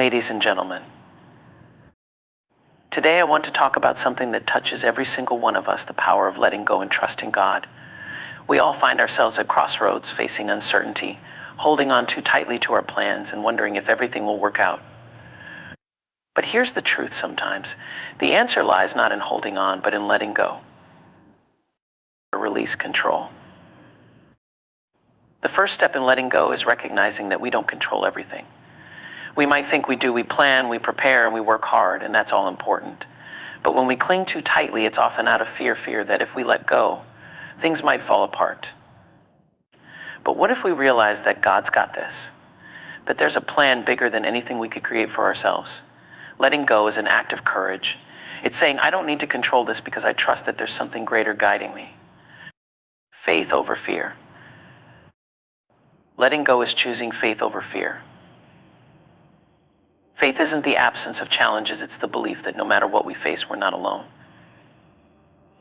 Ladies and gentlemen, today I want to talk about something that touches every single one of us, the power of letting go and trusting God. We all find ourselves at crossroads, facing uncertainty, holding on too tightly to our plans and wondering if everything will work out. But here's the truth sometimes. The answer lies not in holding on, but in letting go. Release control. The first step in letting go is recognizing that we don't control everything. We might think we do. We plan, we prepare, and we work hard, and that's all important. But when we cling too tightly, it's often out of fear that if we let go, things might fall apart. But what if we realize that God's got this? That there's a plan bigger than anything we could create for ourselves? Letting go is an act of courage. It's saying, I don't need to control this because I trust that there's something greater guiding me. Faith over fear. Letting go is choosing faith over fear. Faith isn't the absence of challenges, it's the belief that no matter what we face, we're not alone.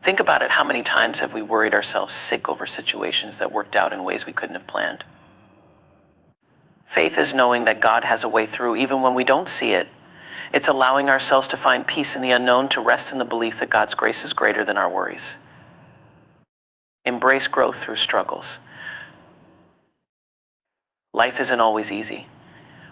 Think about it, how many times have we worried ourselves sick over situations that worked out in ways we couldn't have planned? Faith is knowing that God has a way through even when we don't see it. It's allowing ourselves to find peace in the unknown, to rest in the belief that God's grace is greater than our worries. Embrace growth through struggles. Life isn't always easy.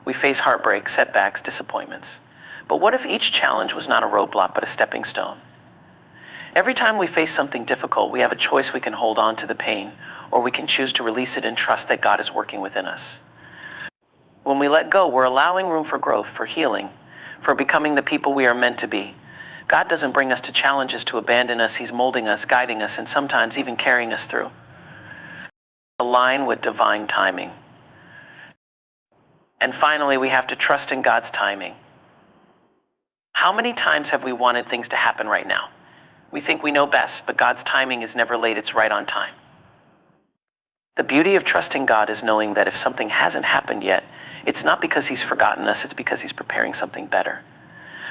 We face heartbreak, setbacks, disappointments. But what if each challenge was not a roadblock, but a stepping stone? Every time we face something difficult, we have a choice. We can hold on to the pain, or we can choose to release it and trust that God is working within us. When we let go, we're allowing room for growth, for healing, for becoming the people we are meant to be. God doesn't bring us to challenges to abandon us. He's molding us, guiding us, and sometimes even carrying us through. Align with divine timing. And finally, we have to trust in God's timing. How many times have we wanted things to happen right now? We think we know best, but God's timing is never late, it's right on time. The beauty of trusting God is knowing that if something hasn't happened yet, it's not because He's forgotten us, it's because He's preparing something better.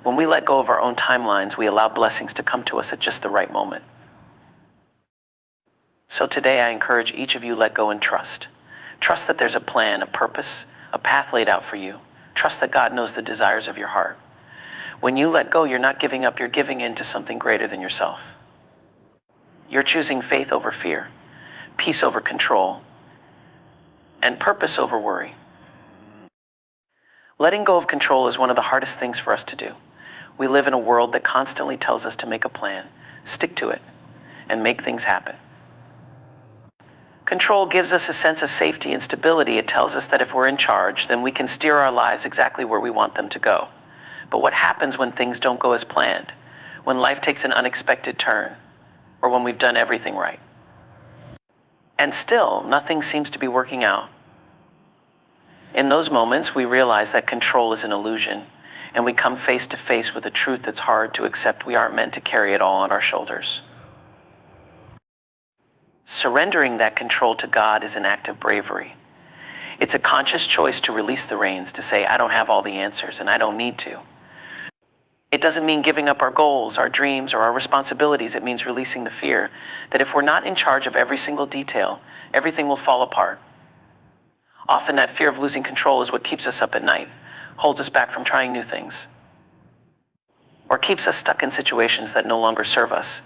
When we let go of our own timelines, we allow blessings to come to us at just the right moment. So today I encourage each of you, let go and trust. Trust that there's a plan, a purpose, a path laid out for you. Trust that God knows the desires of your heart. When you let go, you're not giving up, you're giving in to something greater than yourself. You're choosing faith over fear, peace over control, and purpose over worry. Letting go of control is one of the hardest things for us to do. We live in a world that constantly tells us to make a plan, stick to it, and make things happen. Control gives us a sense of safety and stability. It tells us that if we're in charge, then we can steer our lives exactly where we want them to go. But what happens when things don't go as planned? When life takes an unexpected turn? Or when we've done everything right? And still, nothing seems to be working out. In those moments, we realize that control is an illusion, and we come face to face with a truth that's hard to accept. We aren't meant to carry it all on our shoulders. Surrendering that control to God is an act of bravery. It's a conscious choice to release the reins, to say, I don't have all the answers and I don't need to. It doesn't mean giving up our goals, our dreams, or our responsibilities. It means releasing the fear that if we're not in charge of every single detail, everything will fall apart. Often that fear of losing control is what keeps us up at night, holds us back from trying new things, or keeps us stuck in situations that no longer serve us.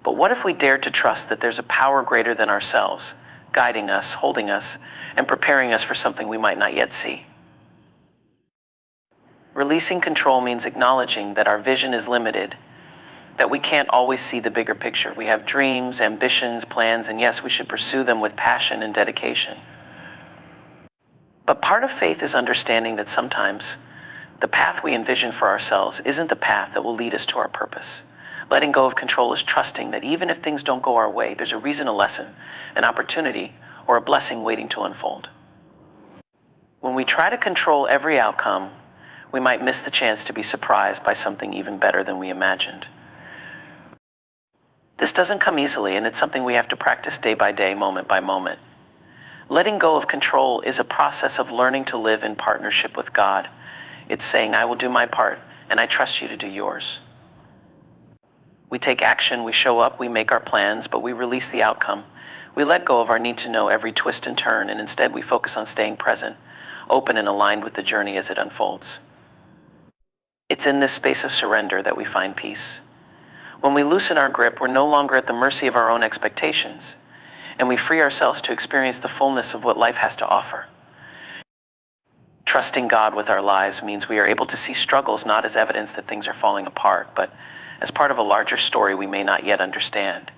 But what if we dared to trust that there's a power greater than ourselves, guiding us, holding us, and preparing us for something we might not yet see? Releasing control means acknowledging that our vision is limited, that we can't always see the bigger picture. We have dreams, ambitions, plans, and yes, we should pursue them with passion and dedication. But part of faith is understanding that sometimes the path we envision for ourselves isn't the path that will lead us to our purpose. Letting go of control is trusting that even if things don't go our way, there's a reason, a lesson, an opportunity, or a blessing waiting to unfold. When we try to control every outcome, we might miss the chance to be surprised by something even better than we imagined. This doesn't come easily, and it's something we have to practice day by day, moment by moment. Letting go of control is a process of learning to live in partnership with God. It's saying, I will do my part, and I trust you to do yours. We take action, we show up, we make our plans, but we release the outcome. We let go of our need to know every twist and turn, and instead we focus on staying present, open and aligned with the journey as it unfolds. It's in this space of surrender that we find peace. When we loosen our grip, we're no longer at the mercy of our own expectations, and we free ourselves to experience the fullness of what life has to offer. Trusting God with our lives means we are able to see struggles not as evidence that things are falling apart, but as part of a larger story we may not yet understand.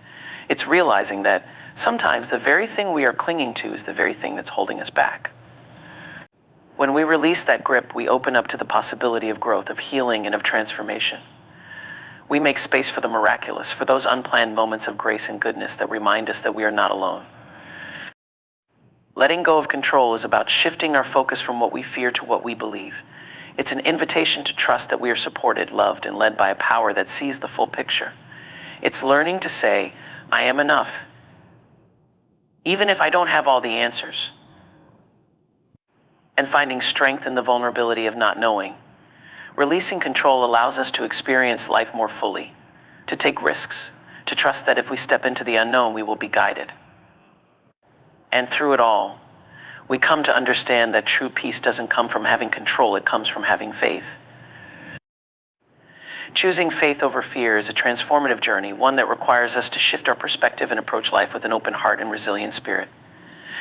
It's realizing that sometimes the very thing we are clinging to is the very thing that's holding us back. When we release that grip, we open up to the possibility of growth, of healing, and of transformation. We make space for the miraculous, for those unplanned moments of grace and goodness that remind us that we are not alone. Letting go of control is about shifting our focus from what we fear to what we believe. It's an invitation to trust that we are supported, loved, and led by a power that sees the full picture. It's learning to say, I am enough, even if I don't have all the answers. And finding strength in the vulnerability of not knowing. Releasing control allows us to experience life more fully, to take risks, to trust that if we step into the unknown, we will be guided. And through it all, we come to understand that true peace doesn't come from having control, it comes from having faith. Choosing faith over fear is a transformative journey, one that requires us to shift our perspective and approach life with an open heart and resilient spirit.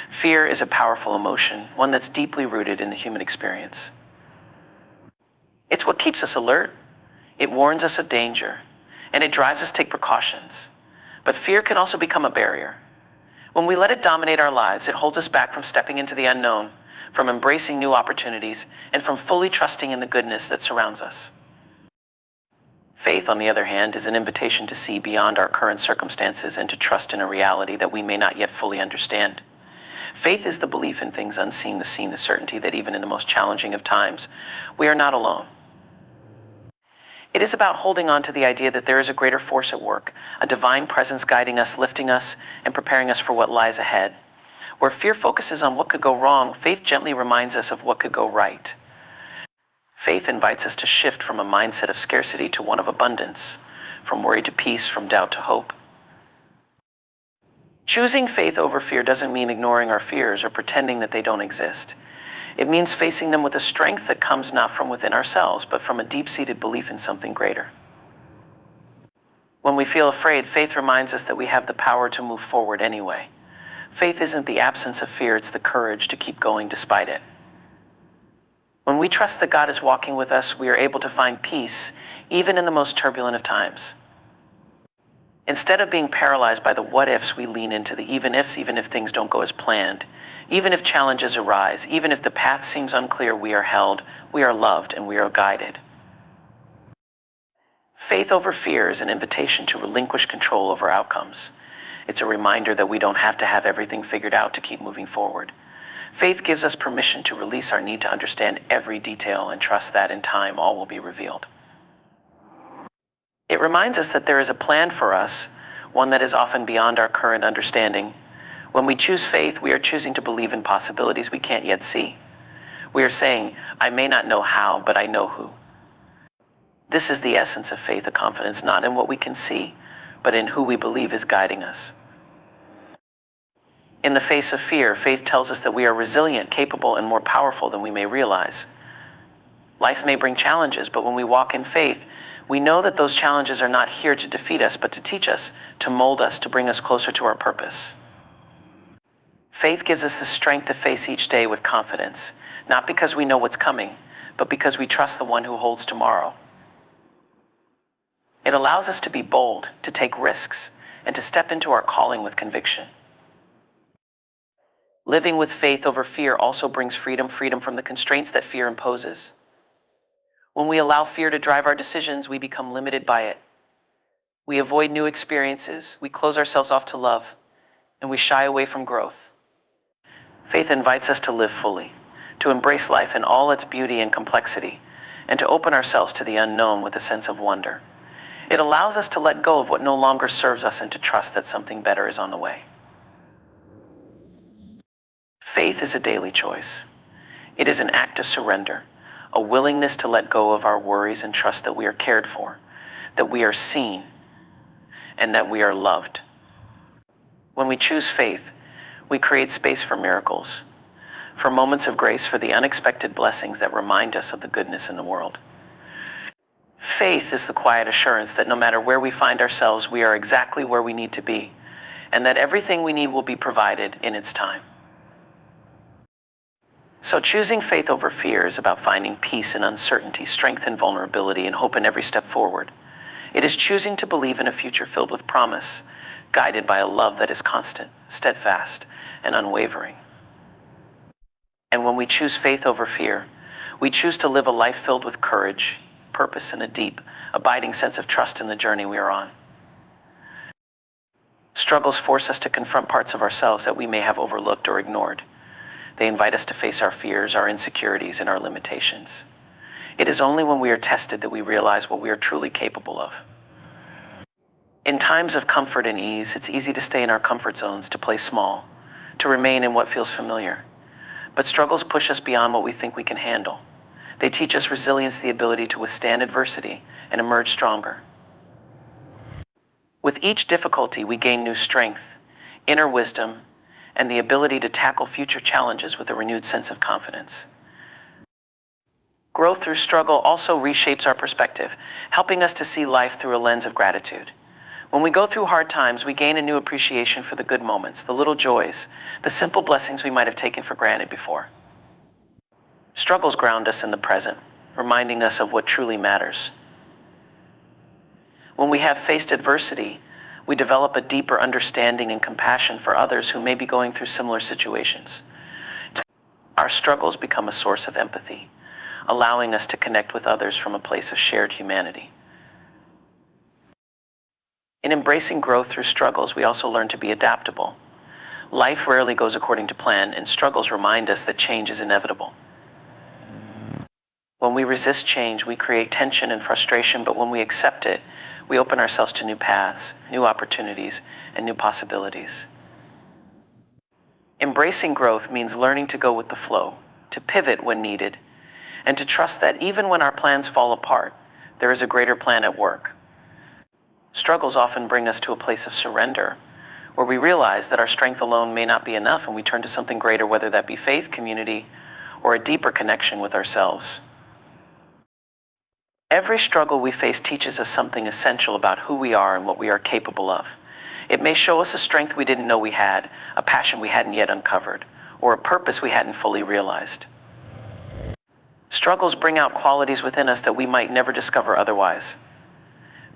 Fear is a powerful emotion, one that's deeply rooted in the human experience. It's what keeps us alert, it warns us of danger, and it drives us to take precautions. But fear can also become a barrier. When we let it dominate our lives, it holds us back from stepping into the unknown, from embracing new opportunities, and from fully trusting in the goodness that surrounds us. Faith, on the other hand, is an invitation to see beyond our current circumstances and to trust in a reality that we may not yet fully understand. Faith is the belief in things unseen, the certainty that even in the most challenging of times, we are not alone. It is about holding on to the idea that there is a greater force at work, a divine presence guiding us, lifting us, and preparing us for what lies ahead. Where fear focuses on what could go wrong, faith gently reminds us of what could go right. Faith invites us to shift from a mindset of scarcity to one of abundance, from worry to peace, from doubt to hope. Choosing faith over fear doesn't mean ignoring our fears or pretending that they don't exist. It means facing them with a strength that comes not from within ourselves, but from a deep-seated belief in something greater. When we feel afraid, faith reminds us that we have the power to move forward anyway. Faith isn't the absence of fear, it's the courage to keep going despite it. When we trust that God is walking with us, we are able to find peace, even in the most turbulent of times. Instead of being paralyzed by the what-ifs, we lean into the even-ifs, even if things don't go as planned. Even if challenges arise, even if the path seems unclear, we are held, we are loved, and we are guided. Faith over fear is an invitation to relinquish control over outcomes. It's a reminder that we don't have to have everything figured out to keep moving forward. Faith gives us permission to release our need to understand every detail and trust that in time all will be revealed. It reminds us that there is a plan for us, one that is often beyond our current understanding. When we choose faith, we are choosing to believe in possibilities we can't yet see. We are saying, I may not know how, but I know who. This is the essence of faith, a confidence not in what we can see, but in who we believe is guiding us. In the face of fear, faith tells us that we are resilient, capable, and more powerful than we may realize. Life may bring challenges, but when we walk in faith, we know that those challenges are not here to defeat us, but to teach us, to mold us, to bring us closer to our purpose. Faith gives us the strength to face each day with confidence, not because we know what's coming, but because we trust the one who holds tomorrow. It allows us to be bold, to take risks, and to step into our calling with conviction. Living with faith over fear also brings freedom from the constraints that fear imposes. When we allow fear to drive our decisions, we become limited by it. We avoid new experiences, we close ourselves off to love, and we shy away from growth. Faith invites us to live fully, to embrace life in all its beauty and complexity, and to open ourselves to the unknown with a sense of wonder. It allows us to let go of what no longer serves us and to trust that something better is on the way. Faith is a daily choice. It is an act of surrender, a willingness to let go of our worries and trust that we are cared for, that we are seen, and that we are loved. When we choose faith, we create space for miracles, for moments of grace, for the unexpected blessings that remind us of the goodness in the world. Faith is the quiet assurance that no matter where we find ourselves, we are exactly where we need to be, and that everything we need will be provided in its time. So choosing faith over fear is about finding peace in uncertainty, strength in vulnerability, and hope in every step forward. It is choosing to believe in a future filled with promise, guided by a love that is constant, steadfast, and unwavering. And when we choose faith over fear, we choose to live a life filled with courage, purpose, and a deep, abiding sense of trust in the journey we are on. Struggles force us to confront parts of ourselves that we may have overlooked or ignored. They invite us to face our fears, our insecurities, and our limitations. It is only when we are tested that we realize what we are truly capable of. In times of comfort and ease, it's easy to stay in our comfort zones, to play small, to remain in what feels familiar. But struggles push us beyond what we think we can handle. They teach us resilience, the ability to withstand adversity and emerge stronger. With each difficulty, we gain new strength, inner wisdom, and the ability to tackle future challenges with a renewed sense of confidence. Growth through struggle also reshapes our perspective, helping us to see life through a lens of gratitude. When we go through hard times, we gain a new appreciation for the good moments, the little joys, the simple blessings we might have taken for granted before. Struggles ground us in the present, reminding us of what truly matters. When we have faced adversity, we develop a deeper understanding and compassion for others who may be going through similar situations. Our struggles become a source of empathy, allowing us to connect with others from a place of shared humanity. In embracing growth through struggles, we also learn to be adaptable. Life rarely goes according to plan, and struggles remind us that change is inevitable. When we resist change, we create tension and frustration, but when we accept it, we open ourselves to new paths, new opportunities, and new possibilities. Embracing growth means learning to go with the flow, to pivot when needed, and to trust that even when our plans fall apart, there is a greater plan at work. Struggles often bring us to a place of surrender, where we realize that our strength alone may not be enough, and we turn to something greater, whether that be faith, community, or a deeper connection with ourselves. Every struggle we face teaches us something essential about who we are and what we are capable of. It may show us a strength we didn't know we had, a passion we hadn't yet uncovered, or a purpose we hadn't fully realized. Struggles bring out qualities within us that we might never discover otherwise.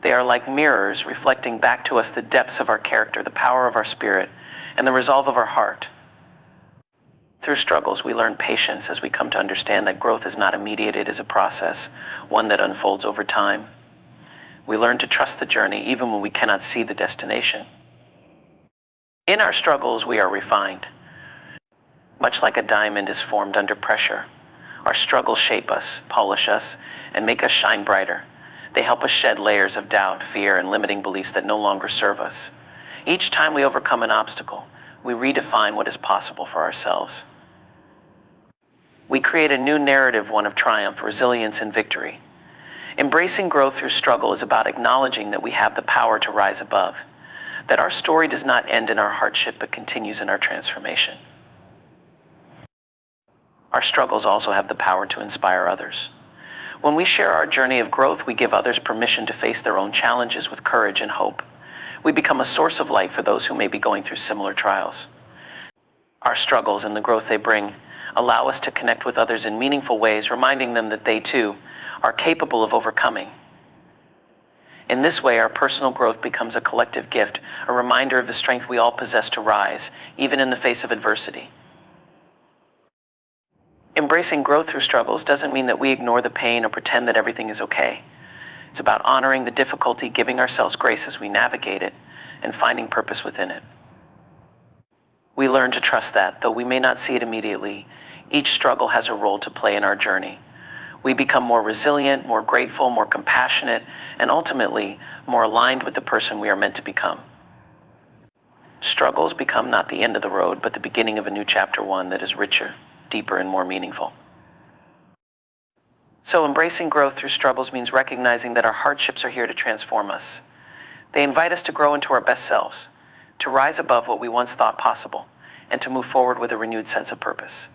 They are like mirrors reflecting back to us the depths of our character, the power of our spirit, and the resolve of our heart. Through struggles, we learn patience as we come to understand that growth is not immediate, it is a process, one that unfolds over time. We learn to trust the journey even when we cannot see the destination. In our struggles, we are refined. Much like a diamond is formed under pressure, our struggles shape us, polish us, and make us shine brighter. They help us shed layers of doubt, fear, and limiting beliefs that no longer serve us. Each time we overcome an obstacle, we redefine what is possible for ourselves. We create a new narrative, one of triumph, resilience, and victory. Embracing growth through struggle is about acknowledging that we have the power to rise above, that our story does not end in our hardship but continues in our transformation. Our struggles also have the power to inspire others. When we share our journey of growth, we give others permission to face their own challenges with courage and hope. We become a source of light for those who may be going through similar trials. Our struggles and the growth they bring allow us to connect with others in meaningful ways, reminding them that they too are capable of overcoming. In this way, our personal growth becomes a collective gift, a reminder of the strength we all possess to rise, even in the face of adversity. Embracing growth through struggles doesn't mean that we ignore the pain or pretend that everything is okay. It's about honoring the difficulty, giving ourselves grace as we navigate it, and finding purpose within it. We learn to trust that, though we may not see it immediately, each struggle has a role to play in our journey. We become more resilient, more grateful, more compassionate, and ultimately more aligned with the person we are meant to become. Struggles become not the end of the road, but the beginning of a new chapter, one that is richer, deeper, and more meaningful. So embracing growth through struggles means recognizing that our hardships are here to transform us. They invite us to grow into our best selves, to rise above what we once thought possible, and to move forward with a renewed sense of purpose.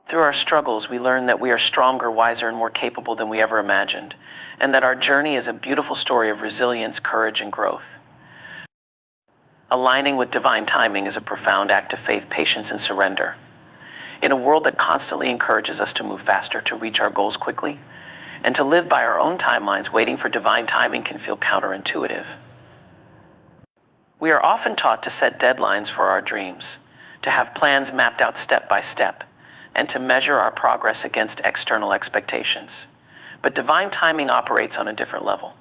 Through our struggles, we learn that we are stronger, wiser, and more capable than we ever imagined, and that our journey is a beautiful story of resilience, courage, and growth. Aligning with divine timing is a profound act of faith, patience, and surrender. In a world that constantly encourages us to move faster, to reach our goals quickly, and to live by our own timelines, waiting for divine timing can feel counterintuitive. We are often taught to set deadlines for our dreams, to have plans mapped out step by step, and to measure our progress against external expectations. But divine timing operates on a different level.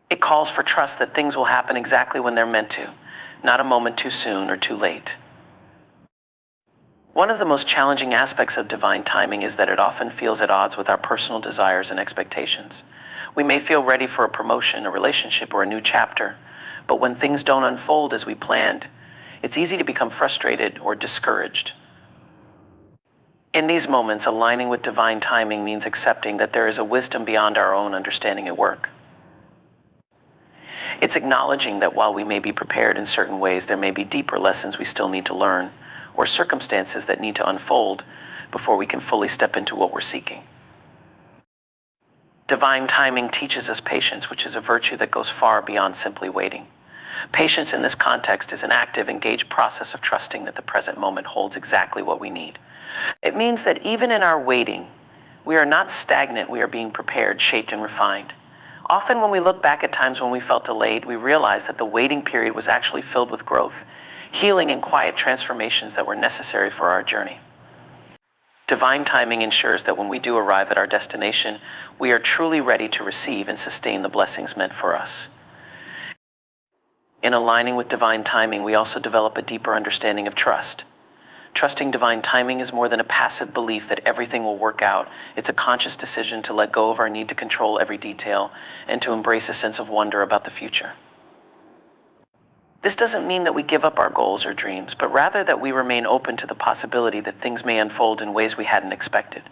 It calls for trust that things will happen exactly when they're meant to, not a moment too soon or too late. One of the most challenging aspects of divine timing is that it often feels at odds with our personal desires and expectations. We may feel ready for a promotion, a relationship, or a new chapter, but when things don't unfold as we planned, it's easy to become frustrated or discouraged. In these moments, aligning with divine timing means accepting that there is a wisdom beyond our own understanding at work. It's acknowledging that while we may be prepared in certain ways, there may be deeper lessons we still need to learn, or circumstances that need to unfold before we can fully step into what we're seeking. Divine timing teaches us patience, which is a virtue that goes far beyond simply waiting. Patience in this context is an active, engaged process of trusting that the present moment holds exactly what we need. It means that even in our waiting, we are not stagnant, we are being prepared, shaped, and refined. Often when we look back at times when we felt delayed, we realize that the waiting period was actually filled with growth, healing, and quiet transformations that were necessary for our journey. Divine timing ensures that when we do arrive at our destination, we are truly ready to receive and sustain the blessings meant for us. In aligning with divine timing, we also develop a deeper understanding of trust. Trusting divine timing is more than a passive belief that everything will work out. It's a conscious decision to let go of our need to control every detail and to embrace a sense of wonder about the future. This doesn't mean that we give up our goals or dreams, but rather that we remain open to the possibility that things may unfold in ways we hadn't expected.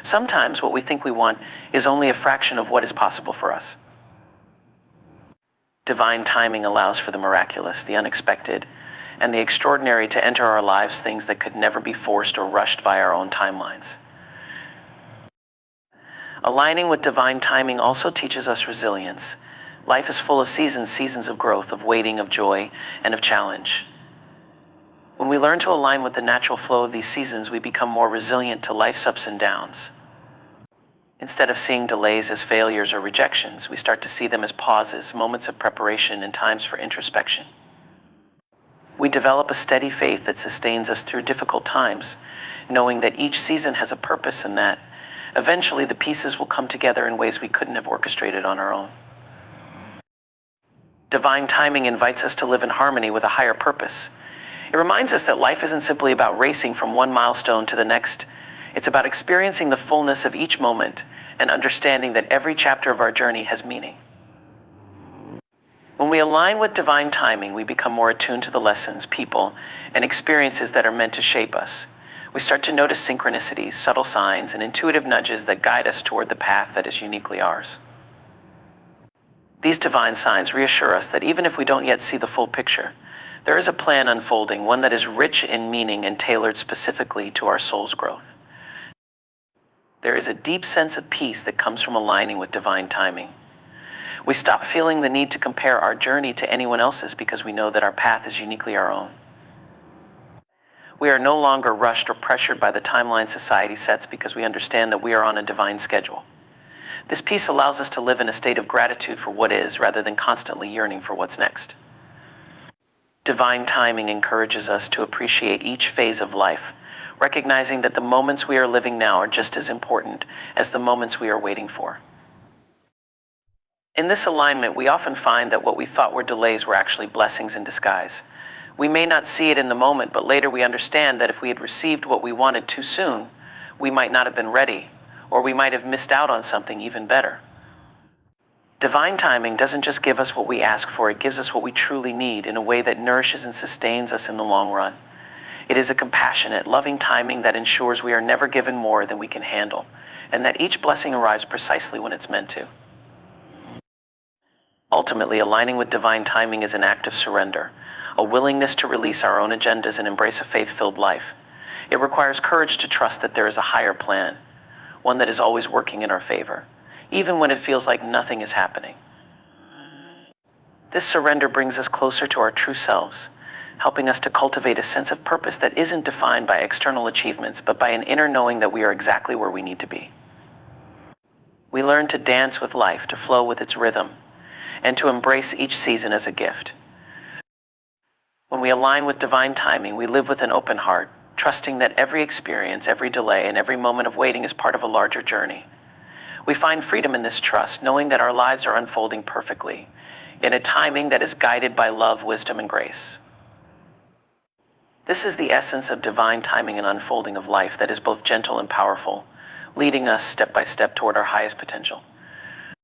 Sometimes what we think we want is only a fraction of what is possible for us. Divine timing allows for the miraculous, the unexpected, and the extraordinary to enter our lives, things that could never be forced or rushed by our own timelines. Aligning with divine timing also teaches us resilience. Life is full of seasons of growth, of waiting, of joy, and of challenge. When we learn to align with the natural flow of these seasons, we become more resilient to life's ups and downs. Instead of seeing delays as failures or rejections, we start to see them as pauses, moments of preparation, and times for introspection. We develop a steady faith that sustains us through difficult times, knowing that each season has a purpose and that eventually the pieces will come together in ways we couldn't have orchestrated on our own. Divine timing invites us to live in harmony with a higher purpose. It reminds us that life isn't simply about racing from one milestone to the next. It's about experiencing the fullness of each moment and understanding that every chapter of our journey has meaning. When we align with divine timing, we become more attuned to the lessons, people, and experiences that are meant to shape us. We start to notice synchronicities, subtle signs, and intuitive nudges that guide us toward the path that is uniquely ours. These divine signs reassure us that even if we don't yet see the full picture, there is a plan unfolding, one that is rich in meaning and tailored specifically to our soul's growth. There is a deep sense of peace that comes from aligning with divine timing. We stop feeling the need to compare our journey to anyone else's because we know that our path is uniquely our own. We are no longer rushed or pressured by the timeline society sets because we understand that we are on a divine schedule. This peace allows us to live in a state of gratitude for what is rather than constantly yearning for what's next. Divine timing encourages us to appreciate each phase of life, recognizing that the moments we are living now are just as important as the moments we are waiting for. In this alignment, we often find that what we thought were delays were actually blessings in disguise. We may not see it in the moment, but later we understand that if we had received what we wanted too soon, we might not have been ready, or we might have missed out on something even better. Divine timing doesn't just give us what we ask for, it gives us what we truly need in a way that nourishes and sustains us in the long run. It is a compassionate, loving timing that ensures we are never given more than we can handle, and that each blessing arrives precisely when it's meant to. Ultimately, aligning with divine timing is an act of surrender, a willingness to release our own agendas and embrace a faith-filled life. It requires courage to trust that there is a higher plan, one that is always working in our favor, even when it feels like nothing is happening. This surrender brings us closer to our true selves, helping us to cultivate a sense of purpose that isn't defined by external achievements, but by an inner knowing that we are exactly where we need to be. We learn to dance with life, to flow with its rhythm, and to embrace each season as a gift. When we align with divine timing, we live with an open heart, trusting that every experience, every delay, and every moment of waiting is part of a larger journey. We find freedom in this trust, knowing that our lives are unfolding perfectly, in a timing that is guided by love, wisdom, and grace. This is the essence of divine timing and unfolding of life that is both gentle and powerful, leading us step by step toward our highest potential.